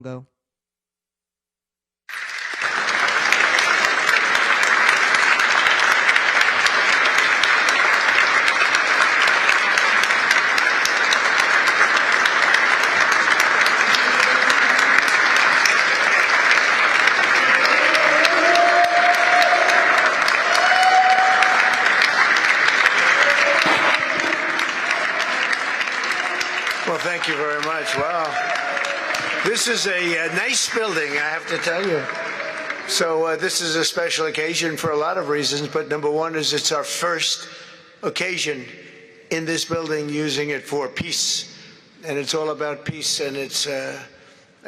Go. Well, thank you very much. Wow. This is a nice building, I have to tell you. So this is a special occasion for a lot of reasons, but number one is it's our first occasion in this building using it for peace. And it's all about peace, and it's a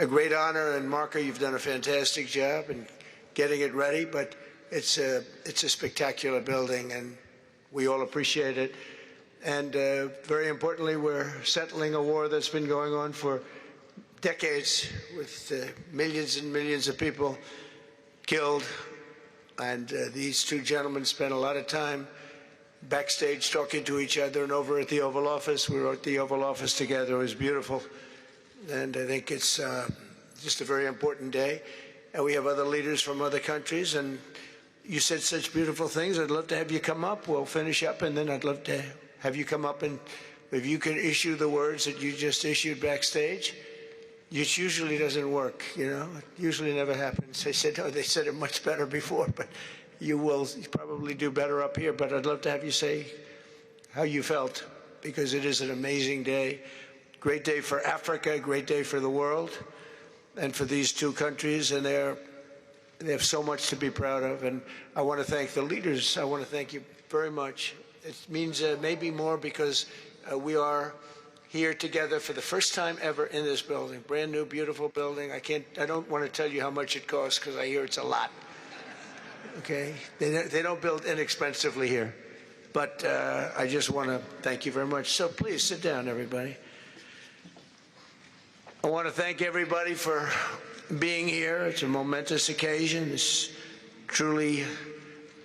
great honor. And Marco, you've done a fantastic job in getting it ready, but it's a spectacular building, and we all appreciate it. And very importantly, we're settling a war that's been going on for decades with millions and millions of people killed. And these two gentlemen spent a lot of time backstage talking to each other, and over at the Oval Office. We were at the Oval Office together. It was beautiful. And I think it's just a very important day. And we have other leaders from other countries. And you said such beautiful things. I'd love to have you come up. We'll finish up, and then I'd love to have you come up, and if you could issue the words that you just issued backstage, which usually doesn't work, you know, it usually never happens. They said, oh, they said it much better before, but you will probably do better up here. But I'd love to have you say how you felt, because it is an amazing day. Great day for Africa, great day for the world, and for these two countries, and they have so much to be proud of. And I want to thank the leaders. I want to thank you very much. It means maybe more because we are here together for the first time ever in this building. Brand new, beautiful building. I don't want to tell you how much it costs, because I hear it's a lot. Okay? They don't build inexpensively here. But I just want to thank you very much. So please sit down, everybody. I want to thank everybody for being here. It's a momentous occasion. It's truly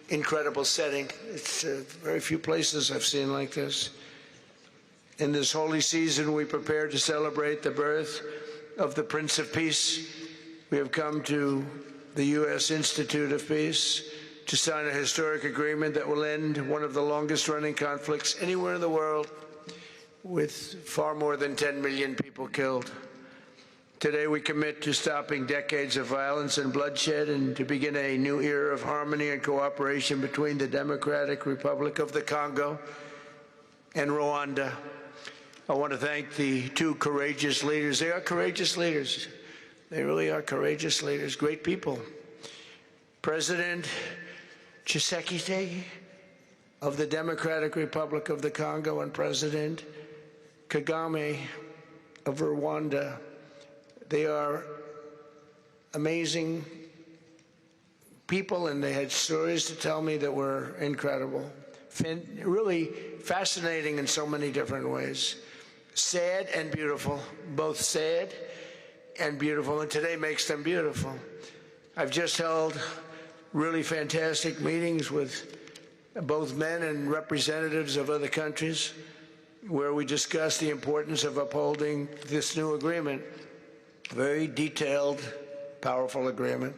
incredible setting. It's very few places I've seen like this. In this holy season, we prepare to celebrate the birth of the Prince of Peace. We have come to the U.S. Institute of Peace to sign a historic agreement that will end one of the longest-running conflicts anywhere in the world, with far more than 10 million people killed. Today, we commit to stopping decades of violence and bloodshed, and to begin a new era of harmony and cooperation between the Democratic Republic of the Congo and Rwanda. I want to thank the two courageous leaders. They are courageous leaders. They really are courageous leaders, great people. President Tshisekedi of the Democratic Republic of the Congo, and President Kagame of Rwanda. They are amazing people, and they had stories to tell me that were incredible. Really fascinating in so many different ways. Sad and beautiful, both sad and beautiful, and today makes them beautiful. I've just held really fantastic meetings with both men and representatives of other countries, where we discussed the importance of upholding this new agreement. Very detailed, powerful agreement.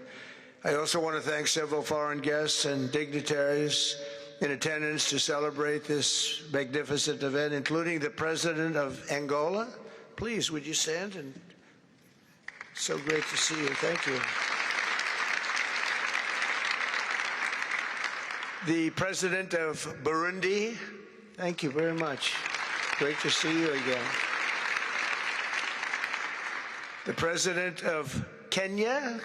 I also want to thank several foreign guests and dignitaries in attendance to celebrate this magnificent event, including the President of Angola. Please, would you stand? And so great to see you. Thank you. The President of Burundi. Thank you very much. Great to see you again. The President of Kenya.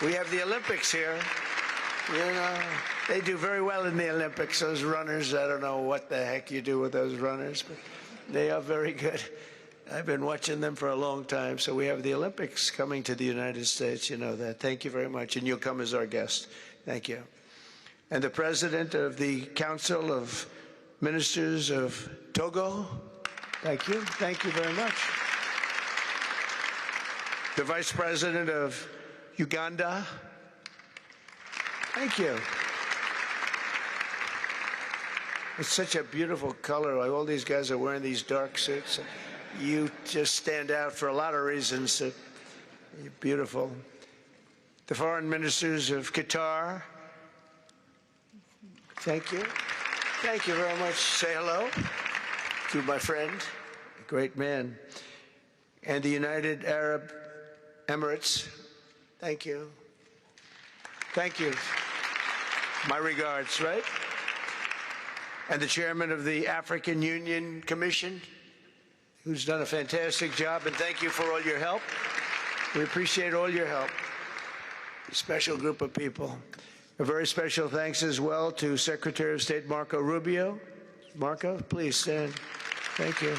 We have the Olympics here. You know, they do very well in the Olympics, those runners. I don't know what the heck you do with those runners, but they are very good. I've been watching them for a long time. So we have the Olympics coming to the United States. You know that. Thank you very much. And you'll come as our guest. Thank you. And the President of the Council of Ministers of Togo. Thank you. Thank you very much. The Vice President of Uganda. Thank you. It's such a beautiful color. Like, all these guys are wearing these dark suits. You just stand out for a lot of reasons. Beautiful. The foreign ministers of Qatar. Thank you. Thank you very much. Say hello to my friend, a great man. And the United Arab Emirates. Thank you. Thank you. My regards, right? And the chairman of the African Union Commission, who's done a fantastic job, and thank you for all your help. We appreciate all your help. A special group of people. A very special thanks as well to Secretary of State Marco Rubio. Marco, please stand. Thank you.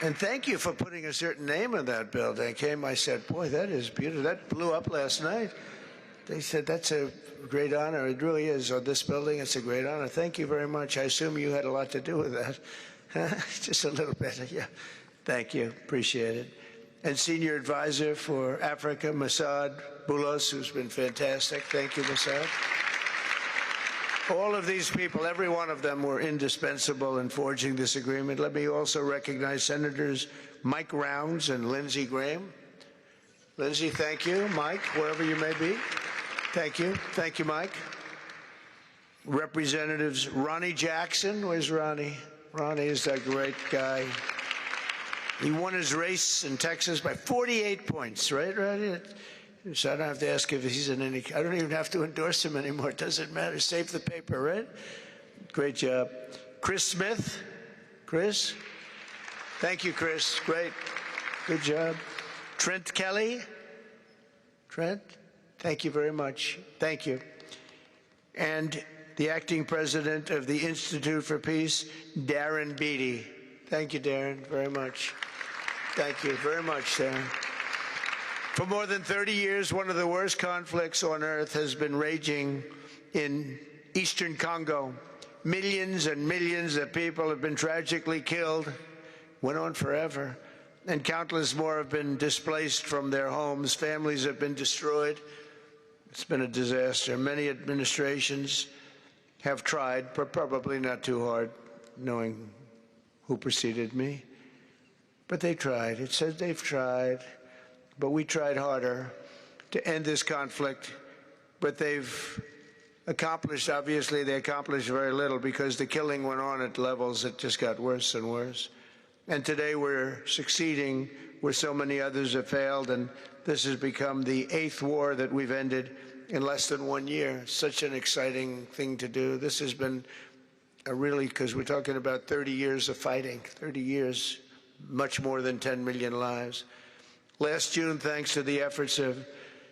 And thank you for putting a certain name on that building. I said, boy, that is beautiful. That blew up last night. They said, that's a great honor. It really is. On this building, it's a great honor. Thank you very much. I assume you had a lot to do with that. Just a little bit. Yeah. Thank you. Appreciate it. And Senior Advisor for Africa, Masad Boulos, who's been fantastic. Thank you, Masad. All of these people, every one of them were indispensable in forging this agreement. Let me also recognize Senators Mike Rounds and Lindsey Graham. Lindsey, thank you. Mike, wherever you may be. Thank you. Thank you, Mike. Representatives Ronnie Jackson. Where's Ronnie? Ronnie is that great guy. He won his race in Texas by 48 points, right, Ronnie? So I don't have to ask if he's in any, I don't even have to endorse him anymore. It doesn't matter. Save the paper, right? Great job. Chris Smith. Chris? Thank you, Chris. Great. Good job. Trent Kelly. Trent? Thank you very much. Thank you. And the acting president of the Institute for Peace, Darren Beatty. Thank you, Darren, very much. Thank you very much, Darren. For more than 30 years, one of the worst conflicts on earth has been raging in eastern Congo. Millions and millions of people have been tragically killed, went on forever, and countless more have been displaced from their homes. Families have been destroyed. It's been a disaster. Many administrations have tried, but probably not too hard, knowing who preceded me. But they tried. It says they've tried. But we tried harder to end this conflict. But they've accomplished, obviously, they accomplished very little because the killing went on at levels that just got worse and worse. And today we're succeeding where so many others have failed. And this has become the 8th war that we've ended in less than 1 year. Such an exciting thing to do. This has been a really, because we're talking about 30 years of fighting, 30 years, much more than 10 million lives. Last June, thanks to the efforts of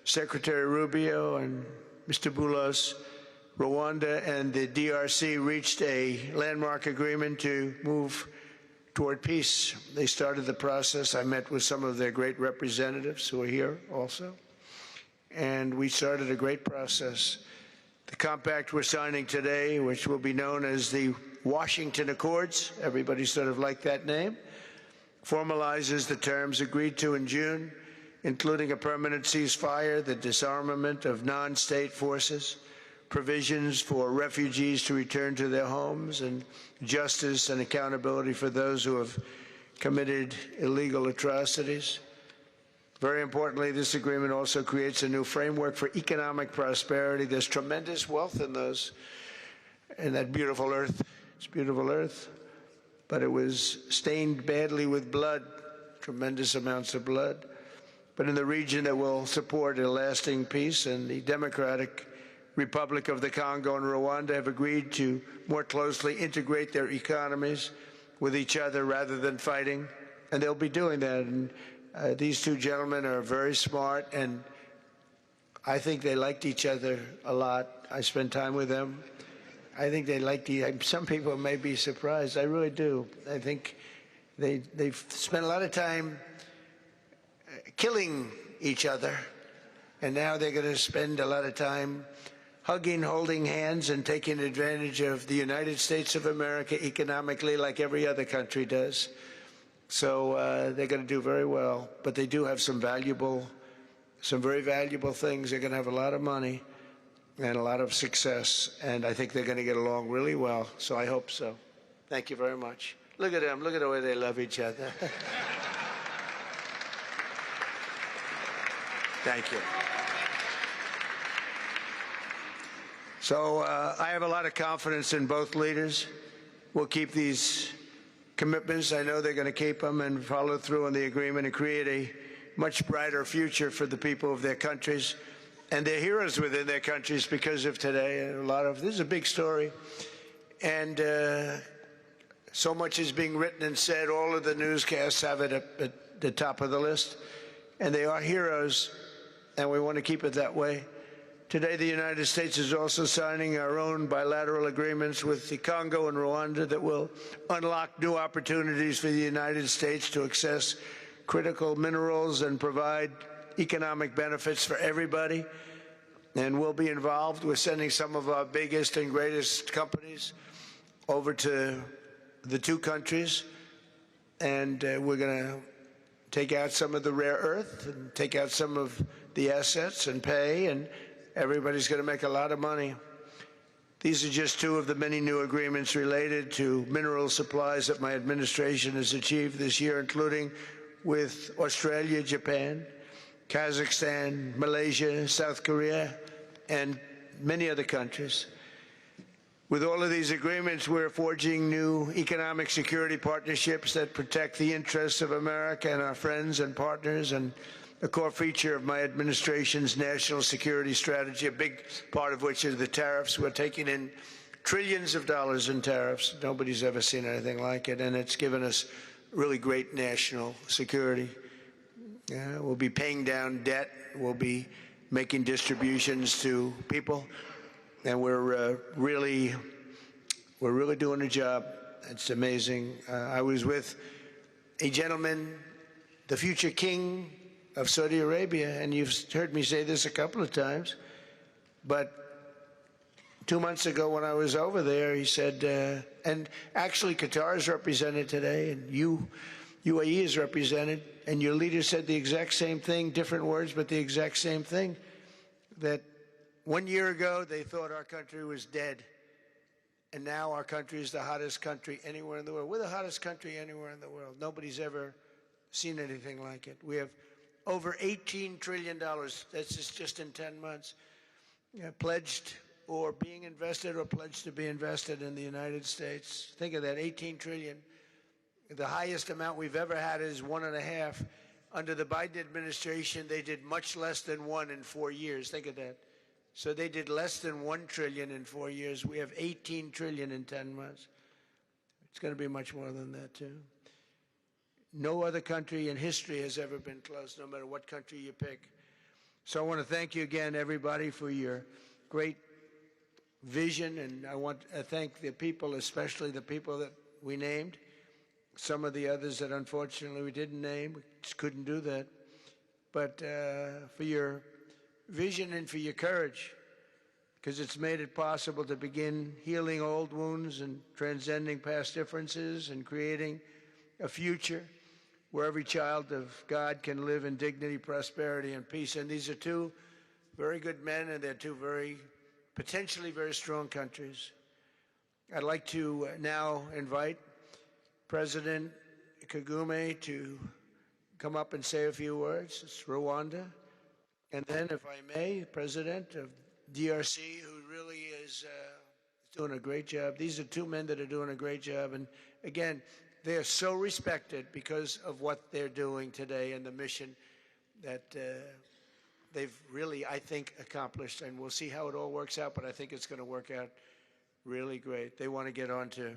Secretary Rubio and Mr. Boulos, Rwanda and the DRC reached a landmark agreement to move toward peace. They started the process. I met with some of their great representatives who are here also. And we started a great process. The compact we're signing today, which will be known as the Washington Accords, everybody sort of liked that name, formalizes the terms agreed to in June, including a permanent ceasefire, the disarmament of non-state forces, provisions for refugees to return to their homes, and justice and accountability for those who have committed illegal atrocities. Very importantly, this agreement also creates a new framework for economic prosperity. There's tremendous wealth in that beautiful earth. It's beautiful earth, but it was stained badly with blood, tremendous amounts of blood. But in the region that will support a lasting peace, and the Democratic Republic of the Congo and Rwanda have agreed to more closely integrate their economies with each other rather than fighting, and they'll be doing that. And these two gentlemen are very smart, and I think they liked each other a lot. I spent time with them. I think they liked some people may be surprised. I really do. I think they've spent a lot of time killing each other, and now they're going to spend a lot of time hugging, holding hands, and taking advantage of the United States of America economically like every other country does. So they're going to do very well, but they do have some very valuable things. They're going to have a lot of money and a lot of success, and I think they're going to get along really well, so I hope so. Thank you very much. Look at them. Look at the way they love each other. Thank you. So I have a lot of confidence in both leaders. We'll keep these commitments. I know they're going to keep them and follow through on the agreement and create a much brighter future for the people of their countries and their heroes within their countries because of today. This is a big story. And so much is being written and said. All of the newscasts have it at the top of the list. And they are heroes, and we want to keep it that way. Today, the United States is also signing our own bilateral agreements with the Congo and Rwanda that will unlock new opportunities for the United States to access critical minerals and provide economic benefits for everybody. And we'll be involved. We're sending some of our biggest and greatest companies over to the two countries, and we're going to take out some of the rare earth and take out some of the assets and pay, and everybody's going to make a lot of money. These are just two of the many new agreements related to mineral supplies that my administration has achieved this year, including with Australia, Japan, Kazakhstan, Malaysia, South Korea, and many other countries. With all of these agreements, we're forging new economic security partnerships that protect the interests of America and our friends and partners, and a core feature of my administration's national security strategy, a big part of which is the tariffs. We're taking in trillions of dollars in tariffs. Nobody's ever seen anything like it, and it's given us really great national security. We'll be paying down debt. We'll be making distributions to people. And we're really doing a job. It's amazing. I was with a gentleman, the future king of Saudi Arabia, and you've heard me say this a couple of times, but 2 months ago when I was over there, he said, and actually Qatar is represented today, and UAE is represented, and your leader said the exact same thing, different words, but the exact same thing, that 1 year ago, they thought our country was dead, and now our country is the hottest country anywhere in the world. We're the hottest country anywhere in the world. Nobody's ever seen anything like it. We have over $18 trillion, that's just in 10 months, pledged or being invested or pledged to be invested in the United States. Think of that, 18 trillion. The highest amount we've ever had is 1.5. Under the Biden administration, they did much less than 1 in 4 years. Think of that. So they did less than 1 trillion in 4 years. We have 18 trillion in 10 months. It's going to be much more than that, too. No other country in history has ever been close, no matter what country you pick. So I want to thank you again, everybody, for your great vision. And I want to thank the people, especially the people that we named. Some of the others that unfortunately we didn't name, we just couldn't do that. But for your vision and for your courage, because it's made it possible to begin healing old wounds and transcending past differences and creating a future where every child of God can live in dignity, prosperity, and peace. And these are two very good men, and they're two potentially very strong countries. I'd like to now invite President Kagame to come up and say a few words. It's Rwanda. And then, if I may, President of DRC, who really is doing a great job. These are two men that are doing a great job. And again, they are so respected because of what they're doing today and the mission that they've really, I think, accomplished. And we'll see how it all works out, but I think it's going to work out really great. They want to get on to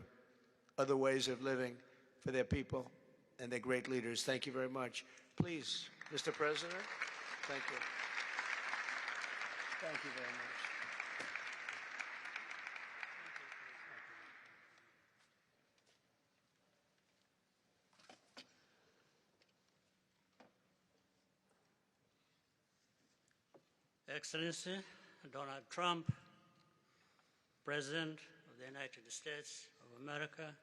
other ways of living for their people, and they're great leaders. Thank you very much. Please, Mr. President, thank you. Thank you very much. Excellency Donald Trump, President of the United States of America,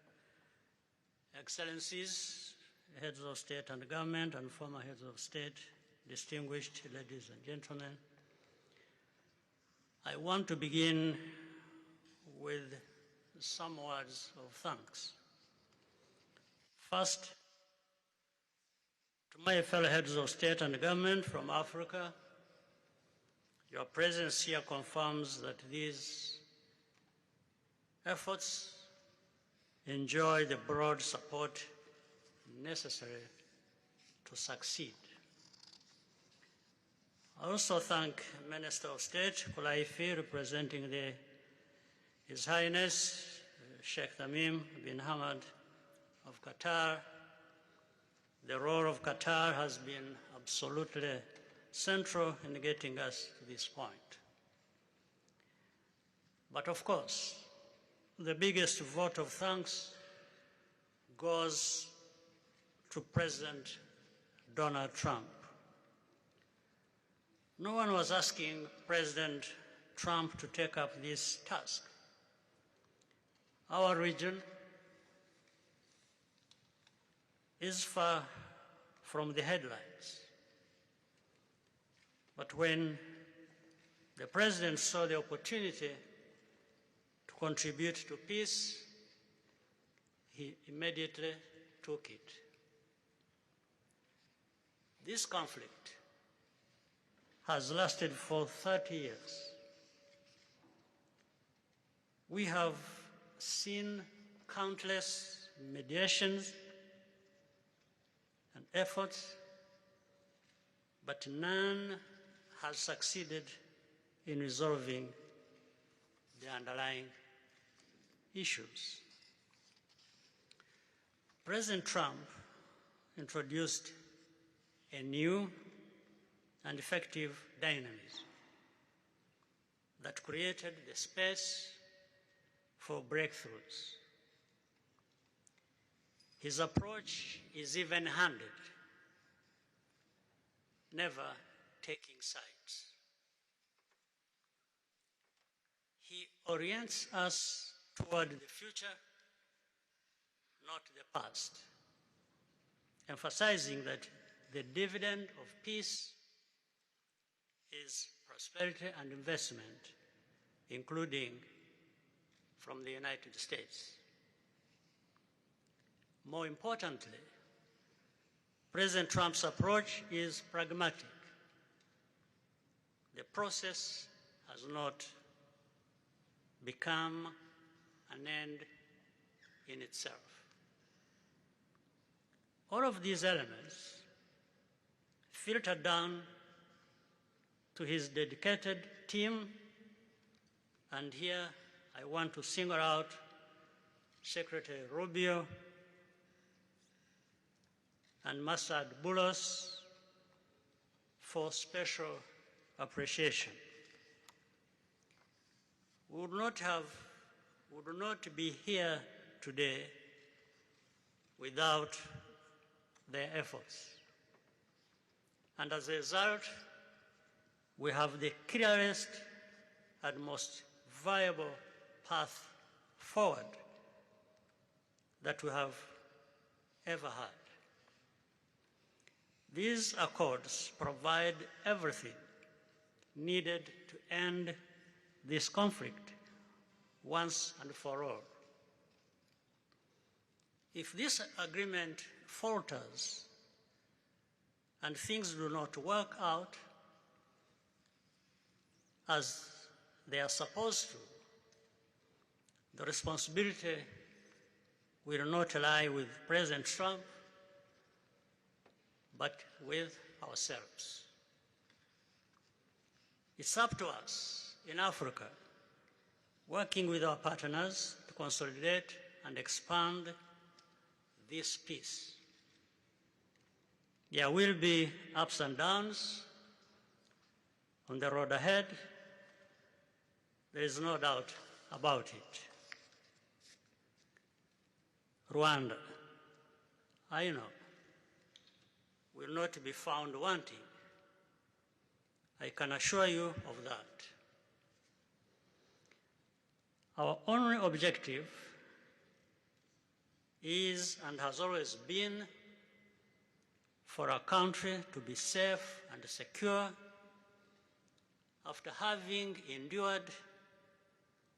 Excellencies, heads of state and government and former heads of state, distinguished ladies and gentlemen, I want to begin with some words of thanks. First, to my fellow heads of state and government from Africa, Your presence here confirms that these efforts enjoy the broad support necessary to succeed. I also thank Minister of State Kulaifi, representing His Highness Sheikh Tamim bin Hamad of Qatar. The role of Qatar has been absolutely central in getting us to this point. But of course, the biggest vote of thanks goes to President Donald Trump. No one was asking President Trump to take up this task. Our region is far from the headlines. But when the President saw the opportunity to contribute to peace, he immediately took it. This conflict has lasted for 30 years. We have seen countless mediations and efforts, but none has succeeded in resolving the underlying issues. President Trump introduced a new and effective dynamism that created the space for breakthroughs. His approach is even-handed, never taking sides. He orients us toward the future, not the past, emphasizing that the dividend of peace is prosperity and investment, including from the United States. More importantly, President Trump's approach is pragmatic. The process has not become an end in itself. All of these elements filter down to his dedicated team, and here I want to single out Secretary Rubio and Masad Boulos for special appreciation. We would not be here today without their efforts. And as a result, we have the clearest and most viable path forward that we have ever had. These accords provide everything needed to end this conflict once and for all. If this agreement falters and things do not work out as they are supposed to, the responsibility will not lie with President Trump, but with ourselves. It's up to us in Africa, working with our partners to consolidate and expand this peace. There will be ups and downs on the road ahead. There is no doubt about it. Rwanda, I know, will not be found wanting. I can assure you of that. Our only objective is and has always been for our country to be safe and secure after having endured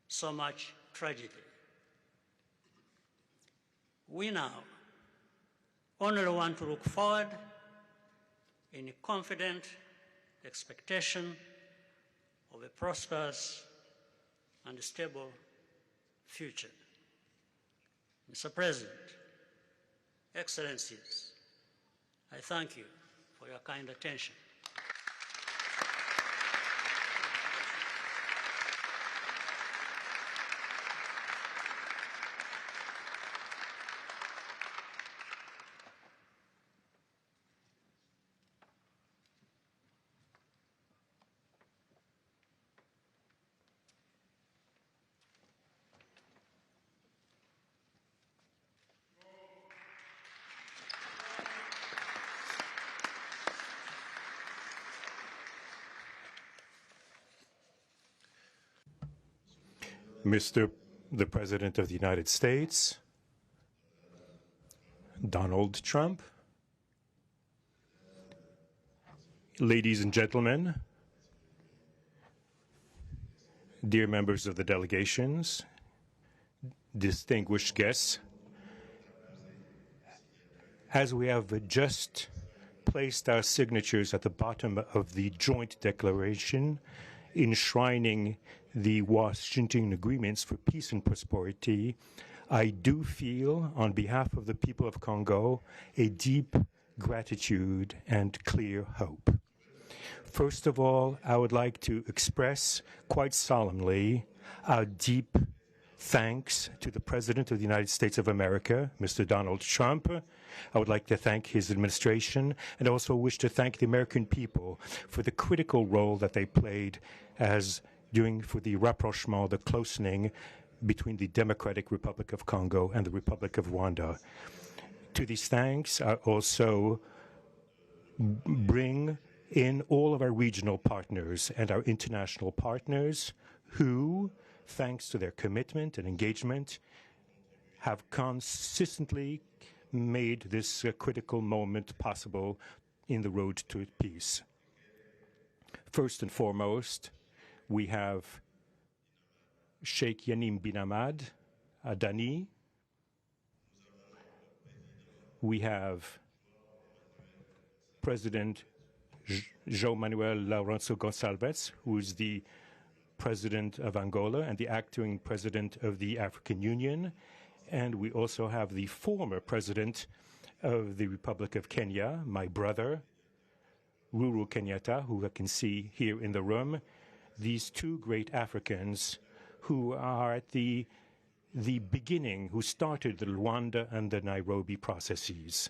so much tragedy. We now only want to look forward in confident expectation of a prosperous and stable future. Mr. President, Excellencies, I thank you for your kind attention. Mr. the President of the United States, Donald Trump, ladies and gentlemen, dear members of the delegations, distinguished guests, as we have just placed our signatures at the bottom of the joint declaration enshrining the Washington agreements for peace and prosperity, I do feel, on behalf of the people of Congo, a deep gratitude and clear hope. First of all, I would like to express quite solemnly our deep thanks to the President of the United States of America, Mr. Donald Trump. I would like to thank his administration and also wish to thank the American people for the critical role that they played for the rapprochement, the closening between the Democratic Republic of Congo and the Republic of Rwanda. To these thanks, I also bring in all of our regional partners and our international partners who, thanks to their commitment and engagement, have consistently made this critical moment possible in the road to peace. First and foremost, we have Sheikh Yanim bin Ahmad Adani. We have President João Manuel Lourenço Gonçalves, who is the President of Angola and the acting President of the African Union. And we also have the former President of the Republic of Kenya, my brother, Uhuru Kenyatta, who I can see here in the room. These two great Africans who are at the beginning, who started the Rwanda and the Nairobi processes.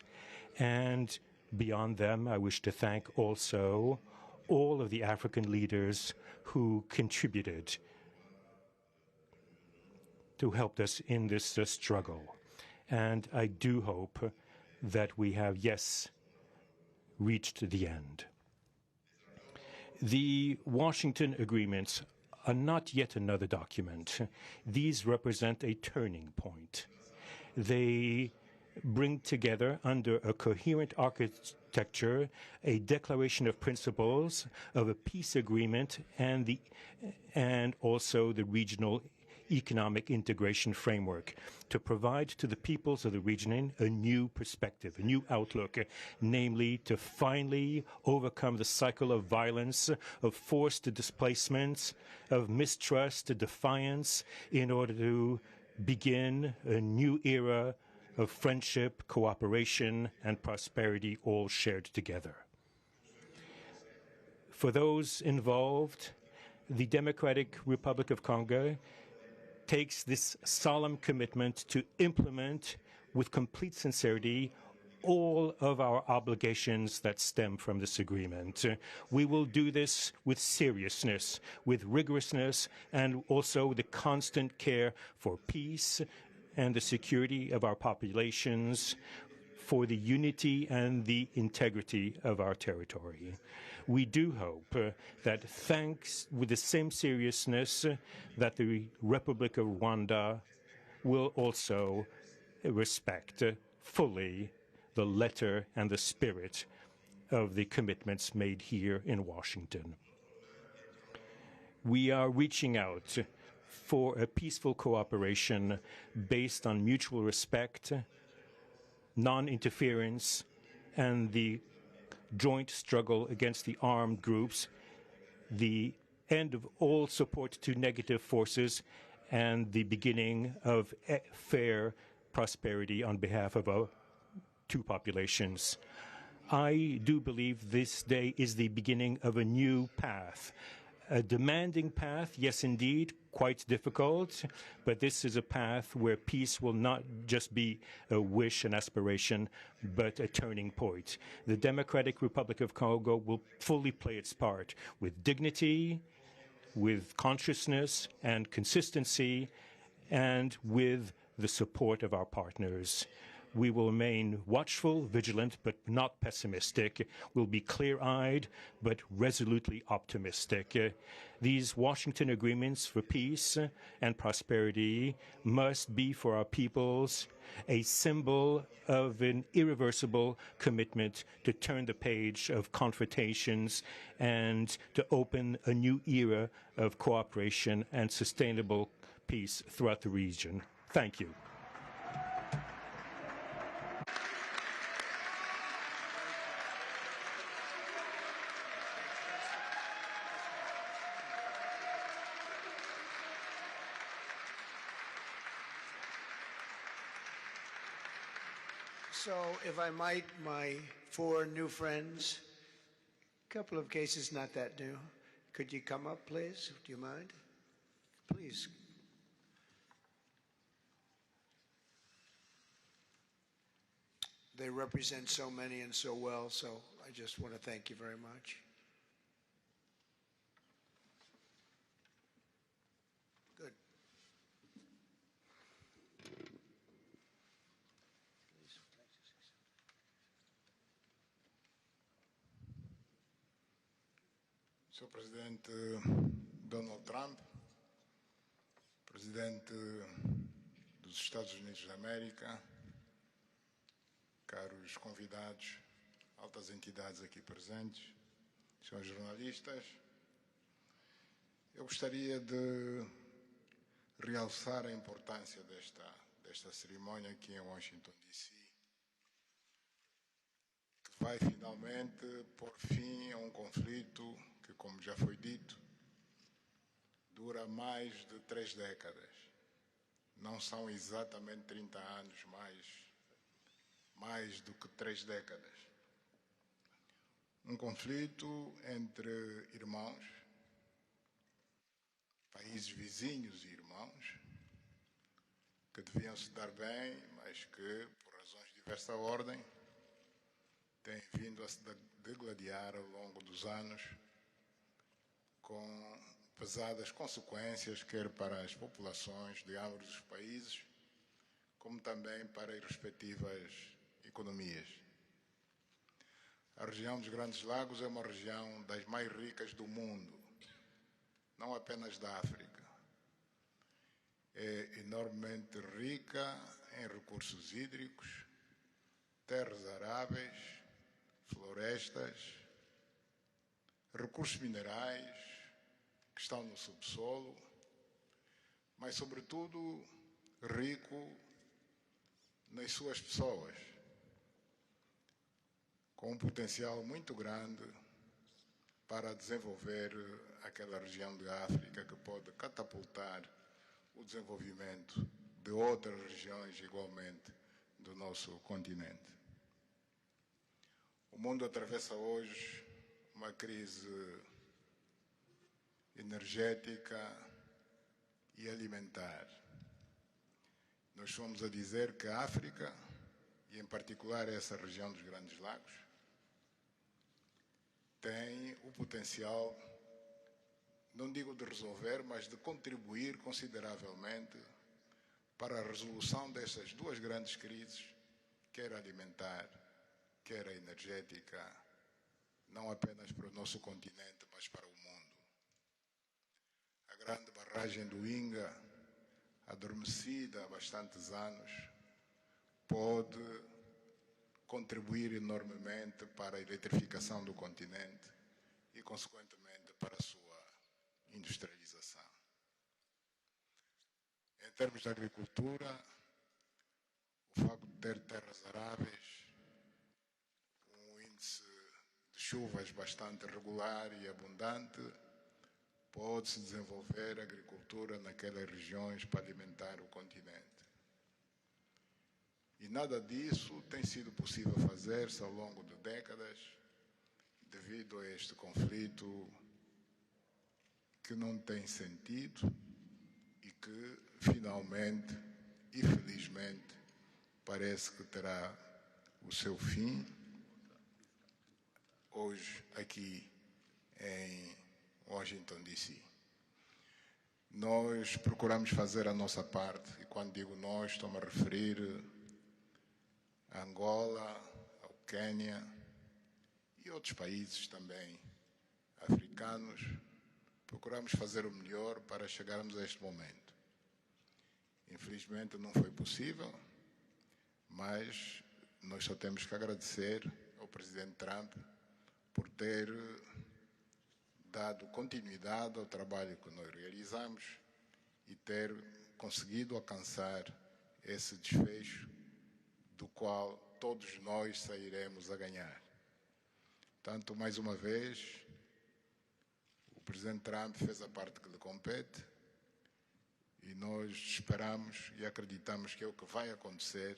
And beyond them, I wish to thank also all of the African leaders who contributed to help us in this struggle. And I do hope that we have, yes, reached the end. The Washington agreements are not yet another document. These represent a turning point. They bring together under a coherent architecture a declaration of principles of a peace agreement and also the regional economic integration framework to provide to the peoples of the region a new perspective, a new outlook, namely to finally overcome the cycle of violence, of forced displacements, of mistrust, defiance, in order to begin a new era of friendship, cooperation, and prosperity all shared together. For those involved, the Democratic Republic of Congo takes this solemn commitment to implement with complete sincerity all of our obligations that stem from this agreement. We will do this with seriousness, with rigorousness, and also with the constant care for peace and the security of our populations, for the unity and the integrity of our territory. We do hope that thanks with the same seriousness that the Republic of Rwanda will also respect fully the letter and the spirit of the commitments made here in Washington. We are reaching out for a peaceful cooperation based on mutual respect, non-interference, and the joint struggle against the armed groups, the end of all support to negative forces, and the beginning of fair prosperity on behalf of our two populations. I do believe this day is the beginning of a new path. A demanding path, yes, indeed, quite difficult, but this is a path where peace will not just be a wish, an aspiration, but a turning point. The Democratic Republic of Congo will fully play its part with dignity, with consciousness and consistency, and with the support of our partners. We will remain watchful, vigilant, but not pessimistic. We'll be clear-eyed, but resolutely optimistic. These Washington agreements for peace and prosperity must be for our peoples a symbol of an irreversible commitment to turn the page of confrontations and to open a new era of cooperation and sustainable peace throughout the region. Thank you. So, if I might, my four new friends, a couple of cases not that new. Could you come up, please? Do you mind? Please. They represent so many and so well, so I just want to thank you very much. Good. Sr. Presidente Donald Trump, Presidente dos Estados Unidos da América, caros convidados, altas entidades aqui presentes, senhores jornalistas, eu gostaria de realçar a importância desta cerimônia aqui em Washington, D.C., que vai finalmente pôr fim a um conflito que, como já foi dito, dura mais de 3 décadas. Não são exatamente 30 anos, mais do que 3 décadas. Um conflito entre irmãos, países vizinhos e irmãos, que deviam se dar bem, mas que, por razões de diversa ordem, têm vindo a se degladiar ao longo dos anos, com pesadas consequências, quer para as populações de ambos os países, como também para as respectivas economias. A região dos Grandes Lagos é uma região das mais ricas do mundo, não apenas da África. É enormemente rica em recursos hídricos, terras aráveis, florestas, recursos minerais que estão no subsolo, mas, sobretudo, rico nas suas pessoas, com um potencial muito grande para desenvolver aquela região da África que pode catapultar o desenvolvimento de outras regiões igualmente do nosso continente. O mundo atravessa hoje uma crise energética e alimentar. Nós fomos a dizer que a África, e em particular essa região dos Grandes Lagos, tem o potencial, não digo de resolver, mas de contribuir consideravelmente para a resolução dessas duas grandes crises, quer alimentar, quer a energética, não apenas para o nosso continente, mas para o mundo. A grande barragem do Inga, adormecida há bastantes anos, pode contribuir enormemente para a eletrificação do continente e, consequentemente, para a sua industrialização. Em termos de agricultura, o facto de ter terras aráveis, um índice de chuvas bastante regular e abundante, pode-se desenvolver a agricultura naquelas regiões para alimentar o continente. E nada disso tem sido possível fazer-se ao longo de décadas, devido a este conflito que não tem sentido e que, finalmente e felizmente, parece que terá o seu fim hoje aqui em Washington, D.C. Nós procuramos fazer a nossa parte, e quando digo nós, estou-me a referir a Angola, ao Quênia e outros países também africanos. Procuramos fazer o melhor para chegarmos a este momento. Infelizmente não foi possível, mas nós só temos que agradecer ao presidente Trump por ter dado continuidade ao trabalho que nós realizamos e ter conseguido alcançar esse desfecho do qual todos nós sairemos a ganhar. Portanto, mais uma vez, o presidente Trump fez a parte que lhe compete e nós esperamos e acreditamos que é o que vai acontecer,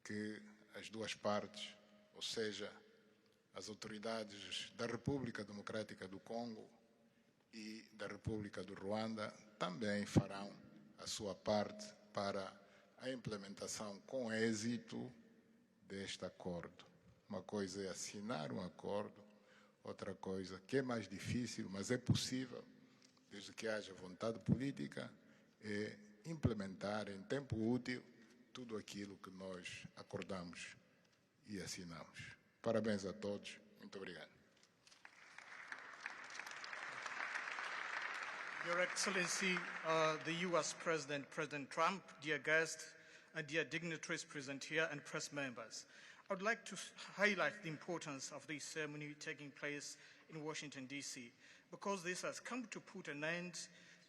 que as duas partes, ou seja, as autoridades da República Democrática do Congo e da República do Rwanda também farão a sua parte para a implementação com êxito deste acordo. Uma coisa é assinar um acordo, outra coisa que é mais difícil, mas é possível, desde que haja vontade política, é implementar em tempo útil tudo aquilo que nós acordamos e assinamos. Parabéns a todos. Muito obrigado. Your Excellency, the U.S. President, President Trump, dear guests, and dear dignitaries present here and press members. I would like to highlight the importance of this ceremony taking place in Washington, D.C., because this has come to put an end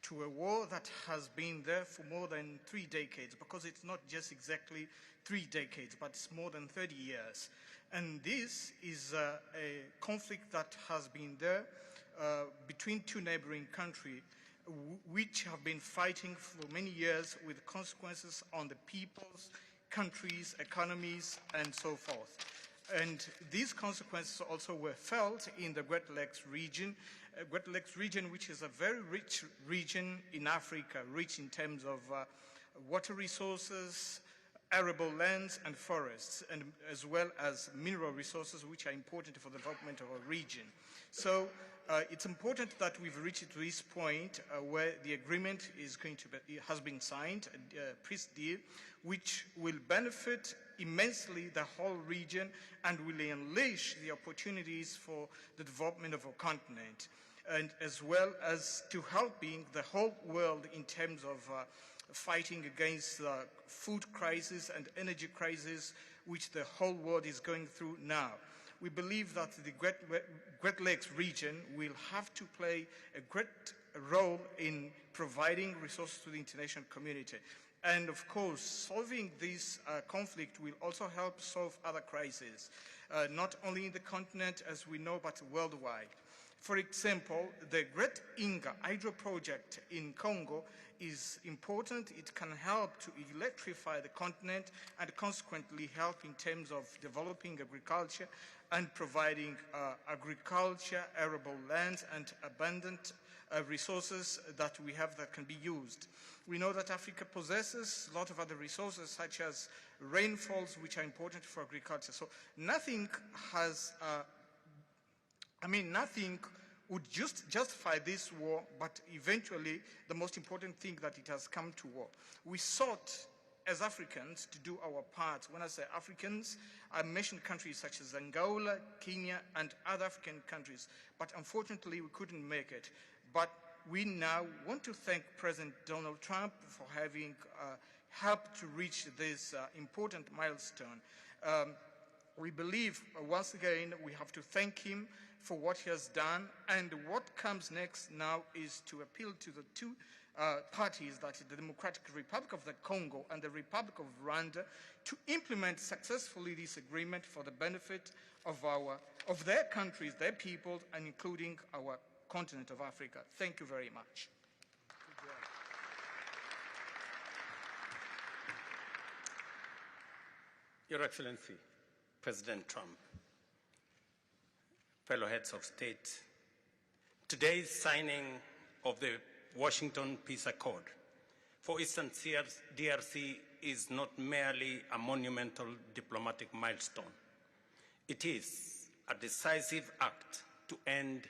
to a war that has been there for more than 3 decades, because it's not just exactly 3 decades, but it's more than 30 years. And this is a conflict that has been there between two neighboring countries, which have been fighting for many years with consequences on the peoples, countries, economies, and so forth. And these consequences also were felt in the Great Lakes region, which is a very rich region in Africa, rich in terms of water resources, arable lands and forests, and as well as mineral resources, which are important for the development of our region. So it's important that we've reached to this point where the agreement is going to be, has been signed, a peace deal, which will benefit immensely the whole region and will unleash the opportunities for the development of our continent, and as well as to helping the whole world in terms of fighting against the food crisis and energy crisis which the whole world is going through now. We believe that the Great Lakes region will have to play a great role in providing resources to the international community. And of course, solving this conflict will also help solve other crises, not only in the continent as we know, but worldwide. For example, the Great Inga Hydro project in Congo is important. It can help to electrify the continent and consequently help in terms of developing agriculture and providing agriculture, arable lands, and abundant resources that we have that can be used. We know that Africa possesses a lot of other resources such as rainfalls, which are important for agriculture. So nothing has nothing would just justify this war, but eventually the most important thing that it has come to war. We sought as Africans to do our part. When I say Africans, I mentioned countries such as Angola, Kenya, and other African countries, but unfortunately we couldn't make it. But we now want to thank President Donald Trump for having helped to reach this important milestone. We believe, once again, we have to thank him for what he has done, and what comes next now is to appeal to the two parties, that is the Democratic Republic of the Congo and the Republic of Rwanda, to implement successfully this agreement for the benefit of their countries, their people, and including our continent of Africa. Thank you very much. Your Excellency, President Trump, fellow heads of state, today's signing of the Washington Peace Accord for Eastern DRC is not merely a monumental diplomatic milestone. It is a decisive act to end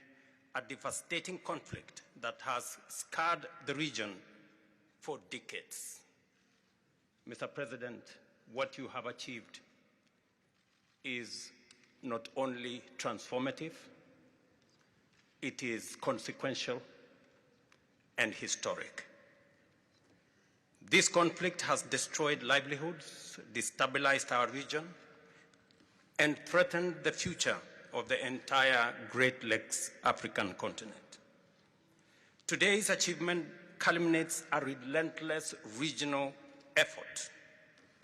a devastating conflict that has scarred the region for decades. Mr. President, what you have achieved is not only transformative, it is consequential and historic. This conflict has destroyed livelihoods, destabilized our region, and threatened the future of the entire Great Lakes African continent. Today's achievement culminates a relentless regional effort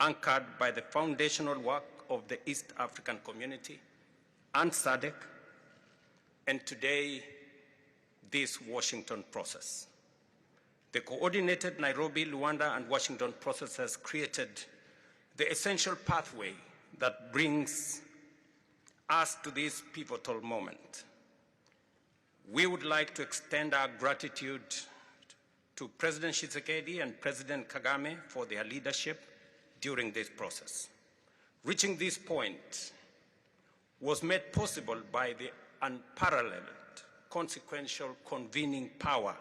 anchored by the foundational work of the East African Community and SADC, and today, this Washington process. The coordinated Nairobi, Rwanda, and Washington process has created the essential pathway that brings us to this pivotal moment. We would like to extend our gratitude to President Tshisekedi and President Kagame for their leadership during this process. Reaching this point was made possible by the unparalleled consequential convening power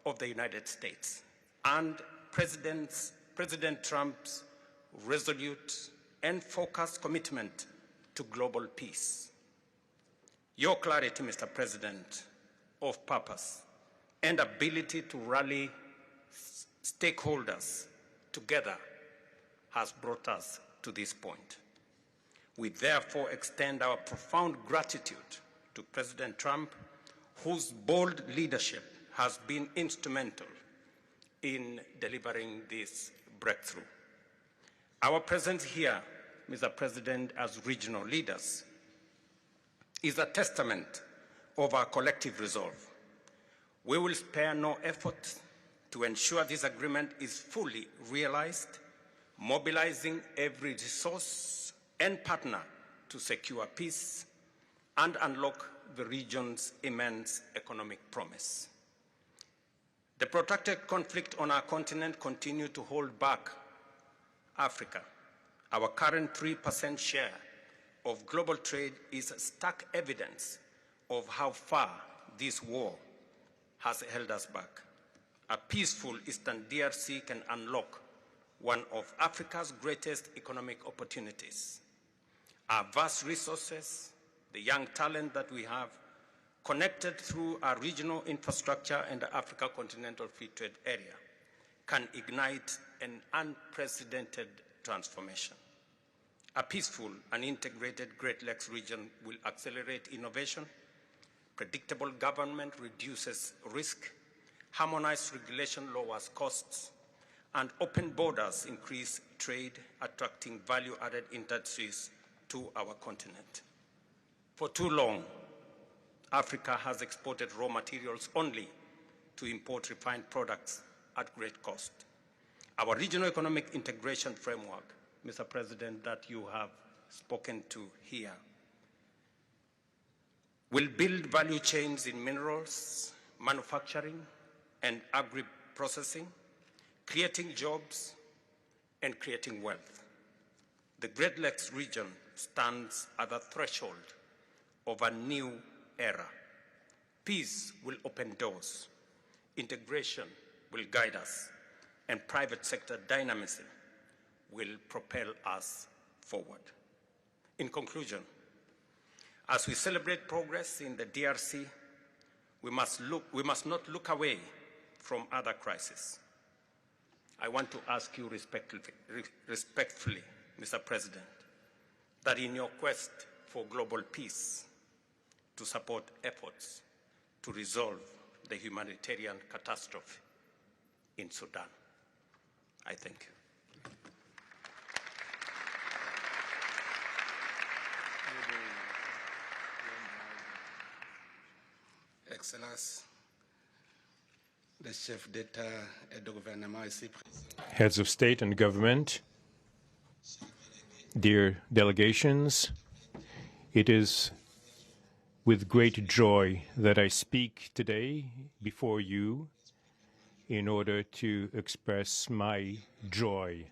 of the United States and President Trump's resolute and focused commitment to global peace. Your clarity, Mr. President, of purpose and ability to rally stakeholders together has brought us to this point. We therefore extend our profound gratitude to President Trump, whose bold leadership has been instrumental in delivering this breakthrough. Our presence here, Mr. President, as regional leaders, is a testament of our collective resolve. We will spare no effort to ensure this agreement is fully realized, mobilizing every resource and partner to secure peace and unlock the region's immense economic promise. The protracted conflict on our continent continues to hold back Africa. Our current 3% share of global trade is stark evidence of how far this war has held us back. A peaceful Eastern DRC can unlock one of Africa's greatest economic opportunities. Our vast resources, the young talent that we have, connected through our regional infrastructure and the Africa Continental Free Trade Area, can ignite an unprecedented transformation. A peaceful and integrated Great Lakes region will accelerate innovation, predictable government reduces risk, harmonized regulation lowers costs, and open borders increase trade, attracting value-added industries to our continent. For too long, Africa has exported raw materials only to import refined products at great cost. Our regional economic integration framework, Mr. President, that you have spoken to here, will build value chains in minerals, manufacturing, and agri-processing, creating jobs and creating wealth. The Great Lakes region stands at the threshold of a new era. Peace will open doors, integration will guide us, and private sector dynamism will propel us forward. In conclusion, as we celebrate progress in the DRC, we must not look away from other crises. I want to ask you respectfully, Mr. President, that in your quest for global peace, to support efforts to resolve the humanitarian catastrophe in Sudan. I thank you. Excellence, le chef d'État et de gouvernement ici présent. Heads of state and government, dear delegations, it is with great joy that I speak today before you in order to express my joy.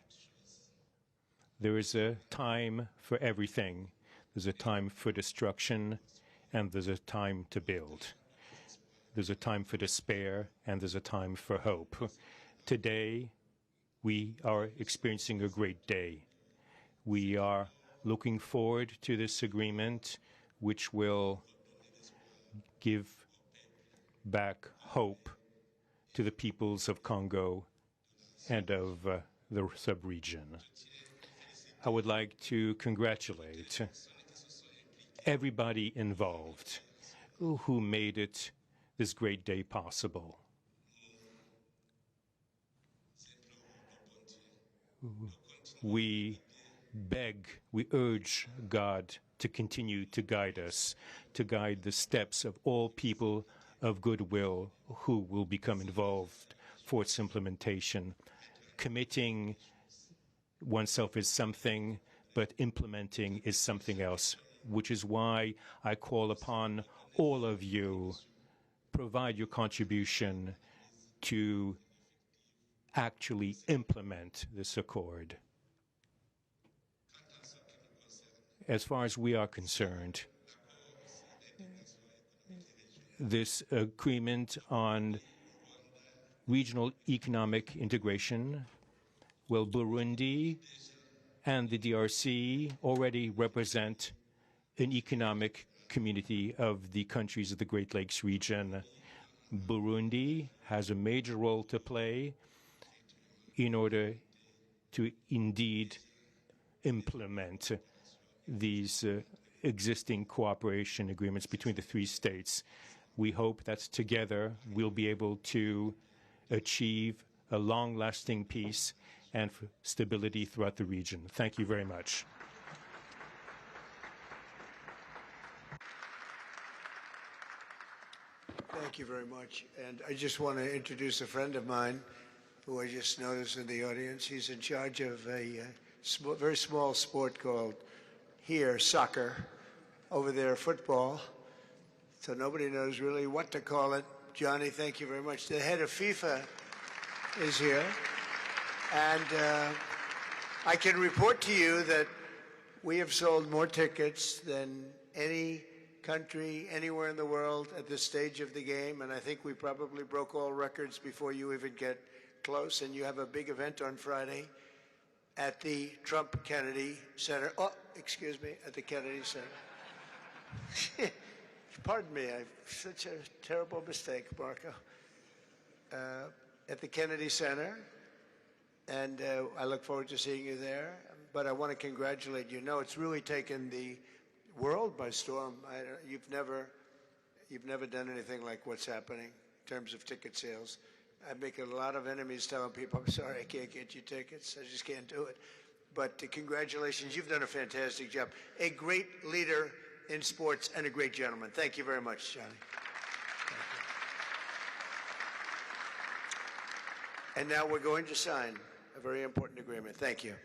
There is a time for everything. There's a time for destruction, and there's a time to build. There's a time for despair, and there's a time for hope. Today, we are experiencing a great day. We are looking forward to this agreement, which will give back hope to the peoples of Congo and of the sub-region. I would like to congratulate everybody involved who made this great day possible. We urge God to continue to guide us, to guide the steps of all people of goodwill who will become involved for its implementation. Committing oneself is something, but implementing is something else, which is why I call upon all of you, provide your contribution to actually implement this accord. As far as we are concerned, this agreement on regional economic integration, well, Burundi and the DRC already represent an economic community of the countries of the Great Lakes region. Burundi has a major role to play in order to indeed implement these existing cooperation agreements between the three states. We hope that together we'll be able to achieve a long-lasting peace and stability throughout the region. Thank you very much. Thank you very much. And I just want to introduce a friend of mine who I just noticed in the audience. He's in charge of a very small sport called here, soccer, over there, football. So nobody knows really what to call it. Johnny, thank you very much. The head of FIFA is here. And I can report to you that we have sold more tickets than any country anywhere in the world at this stage of the game. And I think we probably broke all records before you even get close. And you have a big event on Friday at the Trump Kennedy Center. Oh, excuse me, at the Kennedy Center. Pardon me, I've such a terrible mistake, Marco. At the Kennedy Center, and I look forward to seeing you there. But I want to congratulate you. No, it's really taken the world by storm. You've never done anything like what's happening in terms of ticket sales. I make a lot of enemies telling people, I'm sorry, I can't get you tickets. I just can't do it. But congratulations, you've done a fantastic job. A great leader in sports and a great gentleman. Thank you very much, Johnny. And now we're going to sign a very important agreement. Thank you.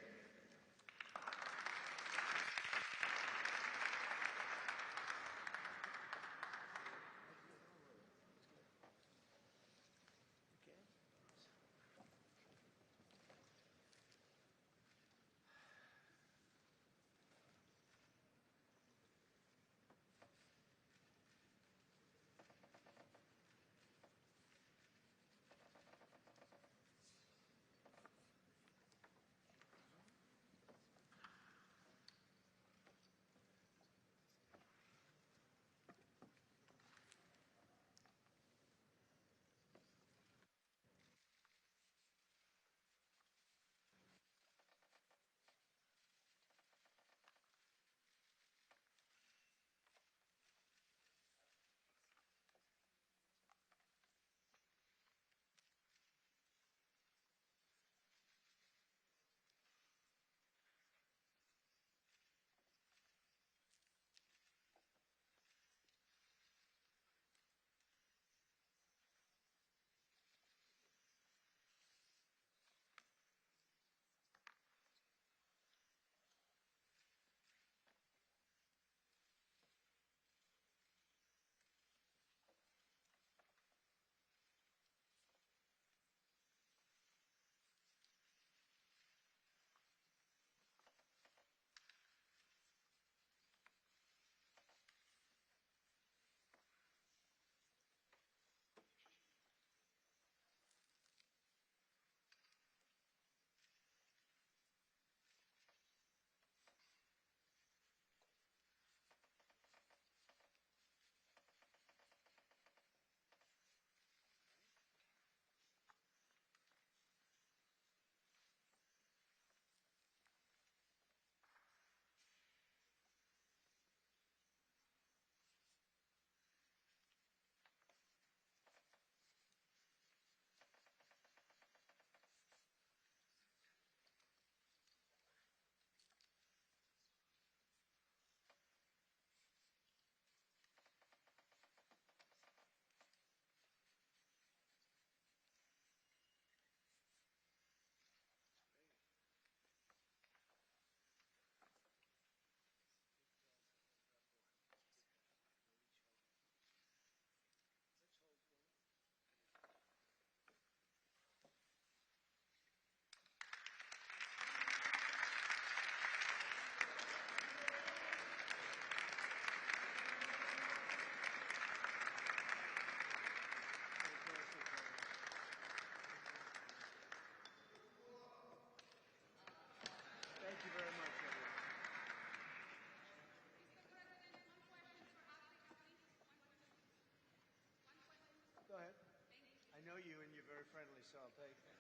friendly, so I'll take it.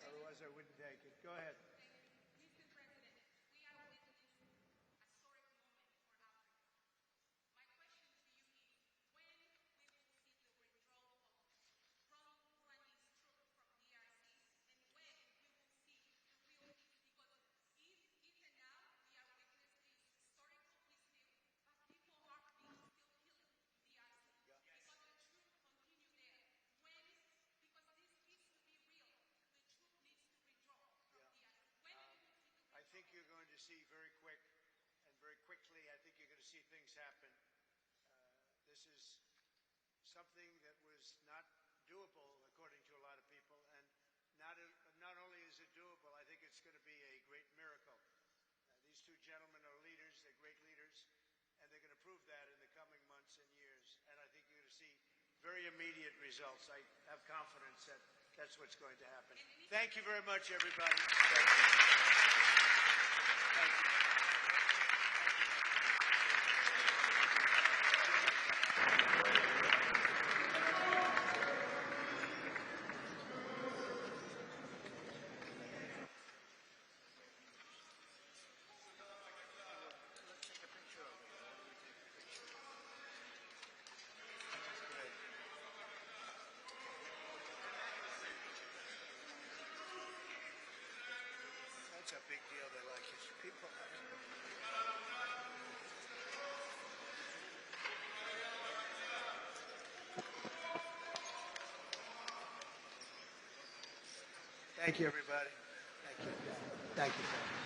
Otherwise, I wouldn't take it. Go ahead. Mr. President, we are witnessing a historic moment for Africa. My question to you is, when we will see the withdrawal of Rwandese troops from DRC, and when we will see the real peace? Because even now, we are witnessing historical peace deal, but people are being still killed in DRC. Yeah. Because the troops continue there. Because this needs to be real, the troop needs to withdraw from DRC. When we will see the withdrawal? I think you're going to see very quick and very quickly, I think you're going to see things happen. This is something that was not doable, according to a lot of people, and not only is it doable, I think it's going to be a great miracle. These two gentlemen are leaders, they're great leaders, and they're going to prove that in the coming months and years. And I think you're going to see very immediate results. I have confidence that that's what's going to happen. Thank you very much, everybody. Thank you. Thank you. That's a big deal. They like his people. Thank you, everybody. Thank you. Thank you.